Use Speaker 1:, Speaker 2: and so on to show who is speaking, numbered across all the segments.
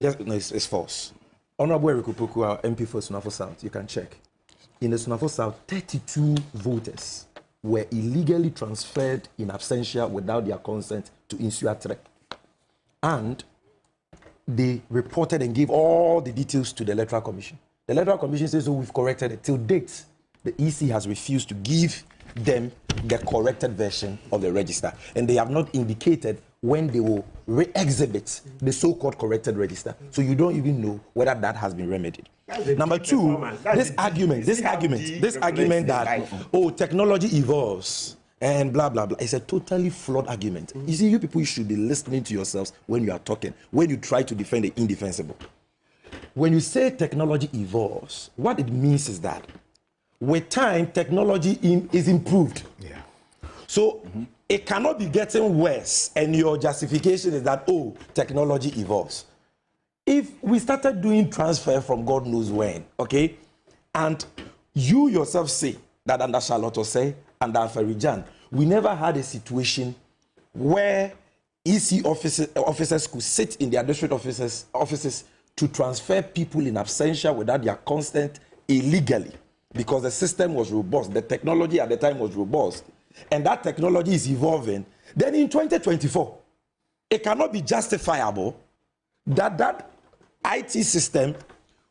Speaker 1: Yes, no, it's false. Honorable Eric Opoku, our MP for Sunafo South, you can check. In the Sunafo South, 32 voters were illegally transferred in absentia without their consent to Insuatre. And they reported and gave all the details to the Electoral Commission. The Electoral Commission says, oh, we've corrected it. Till date, the EC has refused to give them the corrected version of the register. And they have not indicated when they will re-exhibit the so-called corrected register. So you don't even know whether that has been remedied. Number two, this argument that, oh, technology evolves and blah, blah, blah, it's a totally flawed argument. You see, you people should be listening to yourselves when you are talking, when you try to defend the indefensible. When you say technology evolves, what it means is that with time, technology is improved. Yeah. So it cannot be getting worse, and your justification is that, oh, technology evolves. If we started doing transfer from God knows when, okay, and you yourself say that under Charlotte Osei, under Aferijan, we never had a situation where EC officers could sit in their district offices to transfer people in absentia without their consent illegally, because the system was robust, the technology at the time was robust, and that technology is evolving. Then in 2024, it cannot be justifiable that that IT system,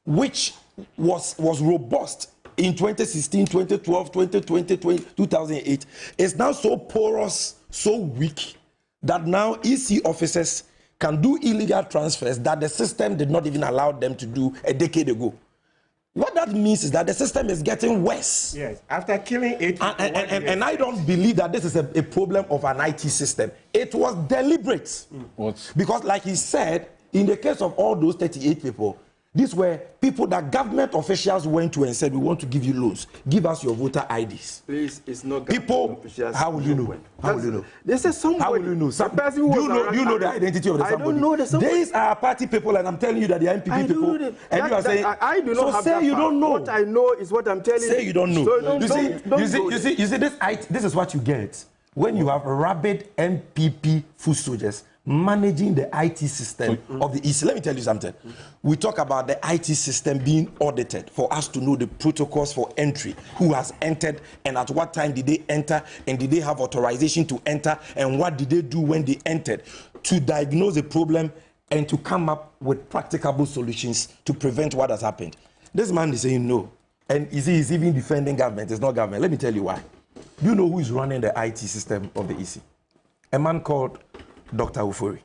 Speaker 1: which was robust in 2016, 2012, 2020, 2008, is now so porous, so weak, that now EC officers can do illegal transfers that the system did not even allow them to do a decade ago. What that means is that the system is getting worse.
Speaker 2: Yes, after killing 8 people.
Speaker 1: And I don't believe that this is a problem of an IT system. It was deliberate.
Speaker 3: What?
Speaker 1: Because like he said, in the case of all those 38 people, these were people that government officials went to and said, we want to give you loans. Give us your voter IDs.
Speaker 4: Please, it's not
Speaker 1: people. How will you know? How will you know?
Speaker 4: They say somebody.
Speaker 1: How will you know? Do you know the identity of the somebody?
Speaker 4: I don't know the somebody.
Speaker 1: These are party people, and I'm telling you that they are MPP people. And you are saying,
Speaker 4: I do not
Speaker 1: so
Speaker 4: have
Speaker 1: say
Speaker 4: that
Speaker 1: you don't know.
Speaker 4: What I know is what I'm telling you.
Speaker 1: Say you don't know.
Speaker 4: So
Speaker 1: you see, this is what you get when you have rabid MPP foot soldiers managing the IT system of the EC. Let me tell you something. We talk about the IT system being audited for us to know the protocols for entry, who has entered and at what time did they enter, and did they have authorization to enter, and what did they do when they entered, to diagnose a problem and to come up with practicable solutions to prevent what has happened. This man is saying no. And he's even defending government. It's not government. Let me tell you why. Do you know who is running the IT system of the EC? A man called Dr. Ofori.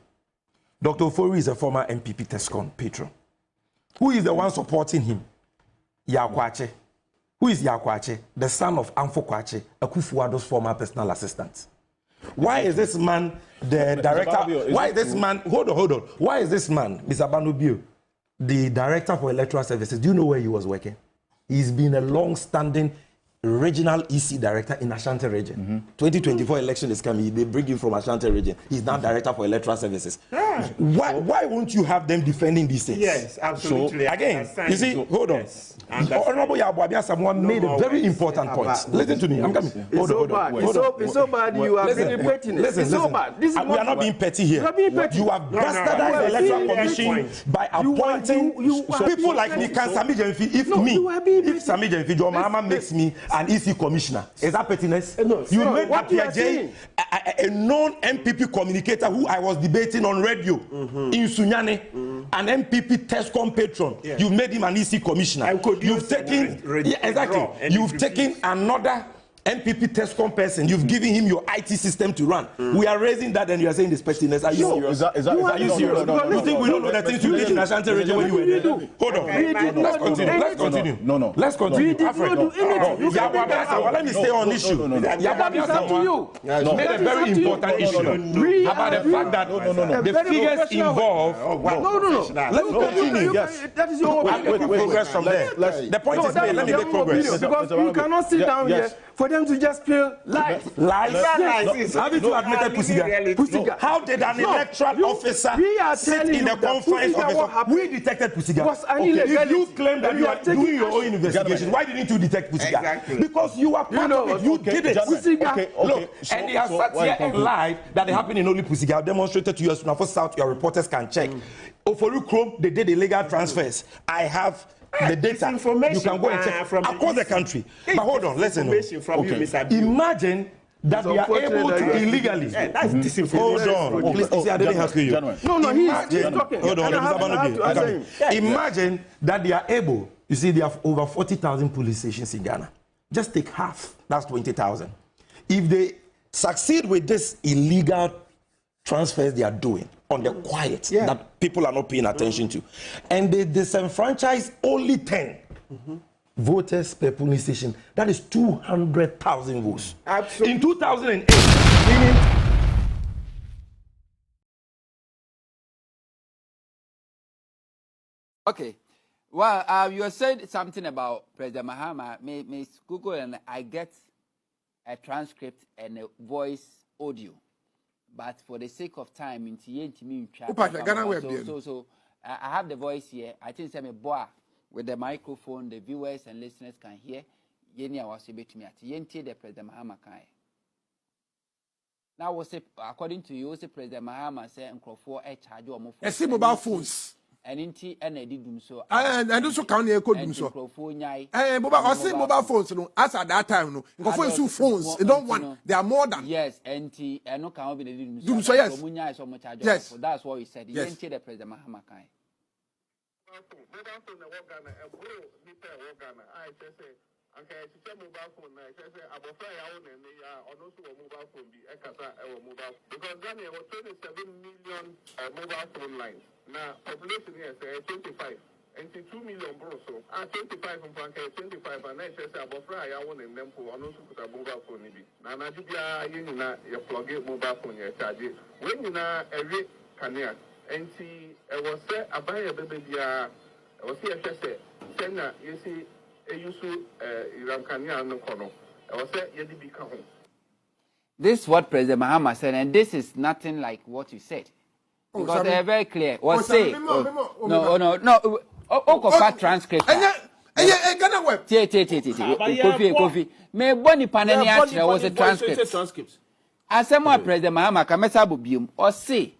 Speaker 1: Dr. Ofori is a former MPP Tescon patron. Who is the one supporting him? Yakwache. Who is Yakwache? The son of Amfo Kwache, Akufo-Addo's former personal assistant. Why is this man the director? Why is this man? Hold on. Why is this man, Mr. Banubio, the director for electoral services? Do you know where he was working? He's been a long-standing regional EC director in Ashanti region. 2024 election is coming. They bring him from Ashanti region. He's now director for electoral services. Why won't you have them defending these things?
Speaker 2: Yes, absolutely.
Speaker 1: So, again, you see, hold on. Yes. Honorable Yabuabia, someone made a very important point. Listen to me. I'm coming.
Speaker 4: Hold on. It's so bad. You are being petty.
Speaker 1: Listen. So bad. We are not being petty here. You have bastardized the electoral commission by appointing people like me. Can Sami Jenfi, if Sami Jenfi, your mama makes me an EC commissioner, is that pettiness? You made Appiah a known MPP communicator who I was debating on radio in Sunyani, an MPP Tescom patron. Yeah. You made him an EC commissioner. You've taken You've taken another MPP Tescom person. You've given him your IT system to run. We are raising that, and you are saying this pettiness. Are you serious? Are you serious? You think we don't know the things you did in Ashanti region when you were there? Hold on. Let's continue. No. Let's continue. Let me stay on issue. Yabuabia made a very important issue about the fact that the figures involved. No. Let me continue.
Speaker 4: That is your
Speaker 1: progress from there. The point is made. Let me make progress.
Speaker 4: Because you cannot sit down here for them to just spill lies.
Speaker 1: Lies.
Speaker 4: Yes.
Speaker 1: Have you admitted Pusiga? How did an electoral officer sit in the conference of we detected Pusiga? If you claim that you are doing your own investigation, why didn't you detect Pusiga?
Speaker 2: Exactly.
Speaker 1: Because you are part of it. You did it. Look, and they have sat here and lied that it happened in only Pusiga. I've demonstrated to you as for South, your reporters can check. For you, Chrome, they did illegal transfers. I have the data. You can go and check from across the country. But hold on, listen. Imagine that they are able to illegally.
Speaker 4: That's disinformation.
Speaker 1: Hold on. Please, I didn't ask you.
Speaker 4: No, he's talking.
Speaker 1: Hold on. Imagine that they are able, you see, they have over 40,000 police stations in Ghana. Just take half, that's 20,000. If they succeed with this illegal transfers they are doing on the quiet that people are not paying attention to, and they disenfranchise only 10 voters per polling station, that is 200,000 votes. Absolutely. In 2008, meaning
Speaker 3: okay. Well, you said something about President Mahama. May Google and I get a transcript and a voice audio. But for the sake of time, so I have the voice here. I think I'm a boy with the microphone. The viewers and listeners can hear. Yenia was able to me at Yenti the President Mahama Kai. Now, was according to you, President Mahama said, "And for a charge or more."
Speaker 5: Mobile phones.
Speaker 3: And inti and I did so.
Speaker 5: And also count the code so. Mobile phones, no. As at that time, no. Go phones. They don't want. They are more than.
Speaker 3: Yes, and no can be
Speaker 5: the so yes.
Speaker 3: Yes, that's what we said. Yes. The President Mahama Kai.
Speaker 6: Okay, to tell mobile phone, I say, I'm afraid I own and they are also a mobile phone, be a mobile because Ghana was 27 million mobile phone lines. Now, population here say 25, and 2 million bros. So, 25 from Franca, 25, and I say, I'm afraid I own and them for also put a mobile phone. Now, you plug it mobile phone, you charge it. When you know a rate can you, and see, I was say, I buy a baby, I was here, send you see.
Speaker 3: This is what President Mahama said, and this is nothing like what you said. Because they are very clear. What say? No. Transcript. Kofi. Me boni panani actually was a transcript. As someone President Mahama kamesa bubium or say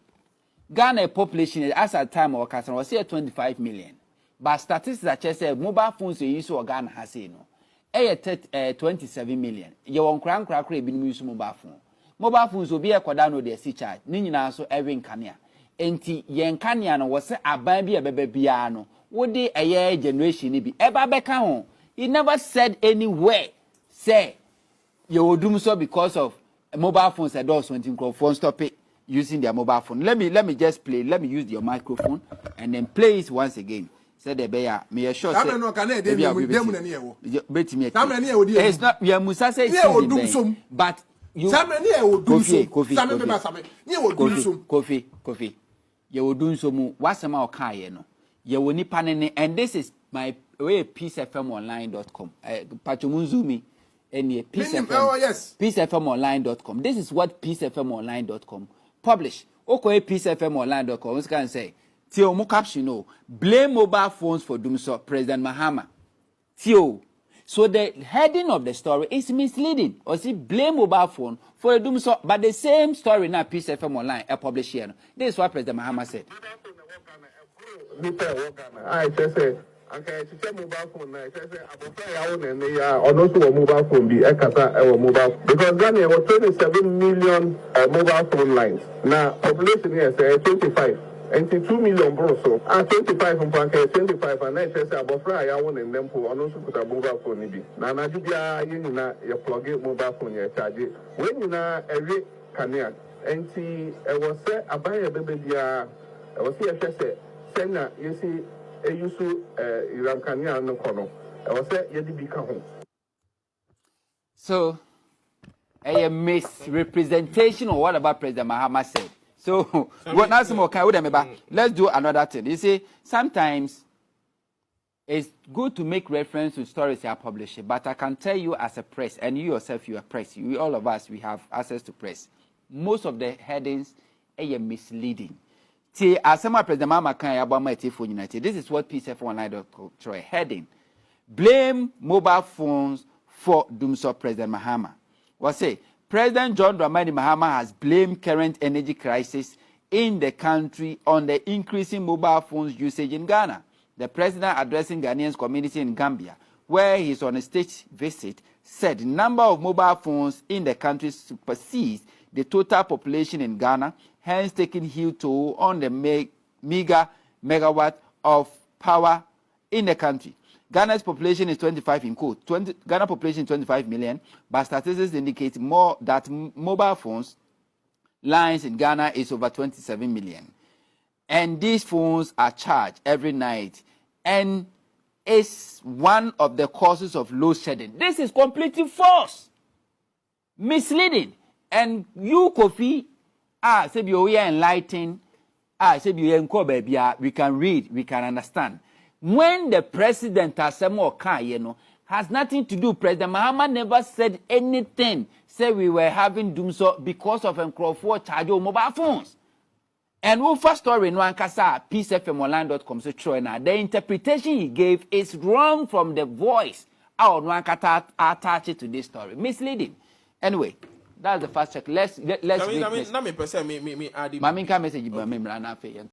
Speaker 3: Ghana population as at time or Kasan was say 25 million. But statistics that say mobile phones you use Ghana has say no. 27 million. You won crank use mobile phone. Mobile phones will be a quadano de sea charge. Nina so every kanya. Enti yen kanya no was a baby a babyano. Would they a year generation be eba beka hon? He never said anywhere. Say you will do so because of mobile phones and also when phone stop it using their mobile phone. Let me just play. Let me use your microphone and then play it once again. Said the bear, me assure say. It's not. We are Musa say but you. Kofi. You will do so. What's the more kai no? You will need panene, and this is my way peacefmonline.com. Pachumunzumi. peacefmonline.com. This is what peacefmonline.com publish. Okay, peacefmonline.com. What's can say? Tio mo caption no blame mobile phones for doom so President Mahama. Tio. So the heading of the story is misleading. Or see blame mobile phone for doom so, but the same story now Peace FM Online published here. This is what President Mahama said.
Speaker 6: I just say okay, to tell mobile phone, I say I'm afraid I own and they are also a mobile phone be a mobile because Ghana was 27 million mobile phone lines. Now population here say 25. And 2 million bros. So 25 from Franca, 25, and I say I'm afraid I own and them for also put a mobile phone. Now you plug it mobile phone, you charge it. When you know every canyon, and see, I was say I buy a baby, I was here, send you see.
Speaker 3: So, a misrepresentation of what about President Mahama said. So, what now some more let's do another thing. You see, sometimes it's good to make reference to stories you are publishing, but I can tell you as a press, and you yourself, you are press, all of us, we have access to press. Most of the headings are misleading. See, as some President Mama can about my telephone United. This is what PCF1.com heading. Blame mobile phones for Dumso President Mahama. What say? President John Dramani Mahama has blamed current energy crisis in the country on the increasing mobile phones usage in Ghana. The president, addressing Ghanaians community in Gambia, where he is on a state visit, said the number of mobile phones in the country supersedes the total population in Ghana, hence taking huge toll on the megawatt of power in the country. Ghana's population is 25 in quote. Ghana population is 25 million, but statistics indicate more that mobile phones lines in Ghana is over 27 million. And these phones are charged every night. And it's one of the causes of load shedding. This is completely false. Misleading. And you, Kofi, say we are enlightened. Say we can read, we can understand. When the president has nothing to do, President Mahama never said anything. Say we were having doom so because of Crawford charge mobile phones. And we first story no ankasa peacefmonline.com so true na the interpretation he gave is wrong from the voice. Our no ankata attach it to this story. Misleading. Anyway, that's the first check. Let's read.
Speaker 2: I mean, na me person me add.
Speaker 3: Mami ka message ba me mra na fe.